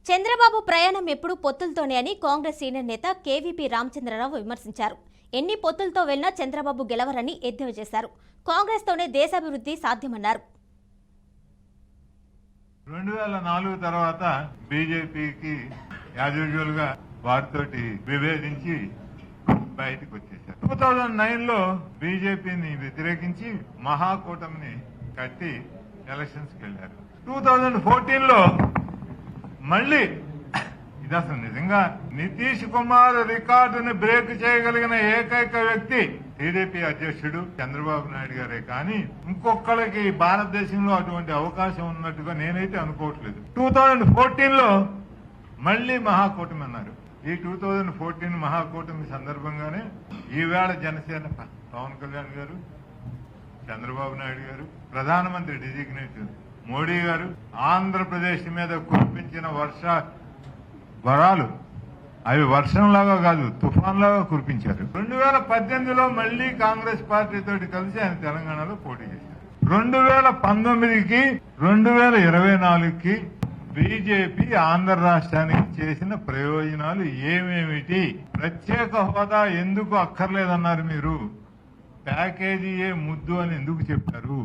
చంద్రబాబు ప్రయాణం ఎప్పుడూ పొత్తులతోనే అని కాంగ్రెస్ సీనియర్ నేత కేవీపీ రామచంద్రరావు విమర్శించారు. ఎన్ని పొత్తులతో వెళ్లినా చంద్రబాబు గెలవరని ఎద్దేవా చేశారు. కాంగ్రెస్తోనే దేశాభివృద్ధి సాధ్యమన్నారు. 2004 తర్వాత బీజేపీకి యాజ్ యూజువల్ గా వారితోటి విభేదించి బయటకు వచ్చేశారు. 2009లో బీజేపీని వ్యతిరేకించి మహాకూటమిని కట్టి ఎలక్షన్స్ కి వెళ్లారు. 2014లో మళ్లీ ఇది అసలు నిజంగా నితీష్ కుమార్ రికార్డుని బ్రేక్ చేయగలిగిన ఏకైక వ్యక్తి టీడీపీ అధ్యక్షుడు చంద్రబాబు నాయుడు గారే కానీ ఇంకొకళ్ళకి భారతదేశంలో అటువంటి అవకాశం ఉన్నట్టుగా నేనైతే అనుకోవట్లేదు. 2014లో మళ్లీ మహాకూటమి అన్నారు. ఈ 2014 మహాకూటమి సందర్భంగానే ఈవేళ జనసేన పవన్ కళ్యాణ్ గారు, చంద్రబాబు నాయుడు గారు, ప్రధానమంత్రి డిజిగ్నేట్ మోడీ గారు ఆంధ్రప్రదేశ్ మీద కురిపించిన వరాలు అవి వర్షంలాగా కాదు తుఫాన్లాగా కురిపించారు. 2018లో మళ్లీ కాంగ్రెస్ పార్టీతో కలిసి ఆయన తెలంగాణలో పోటీ చేశారు. 2019కి 2024కి బీజేపీ ఆంధ్ర రాష్ట్రానికి చేసిన ప్రయోజనాలు ఏమేమిటి? ప్రత్యేక హోదా ఎందుకు అక్కర్లేదన్నారు మీరు? ప్యాకేజీయే ముద్దు అని ఎందుకు చెప్పారు?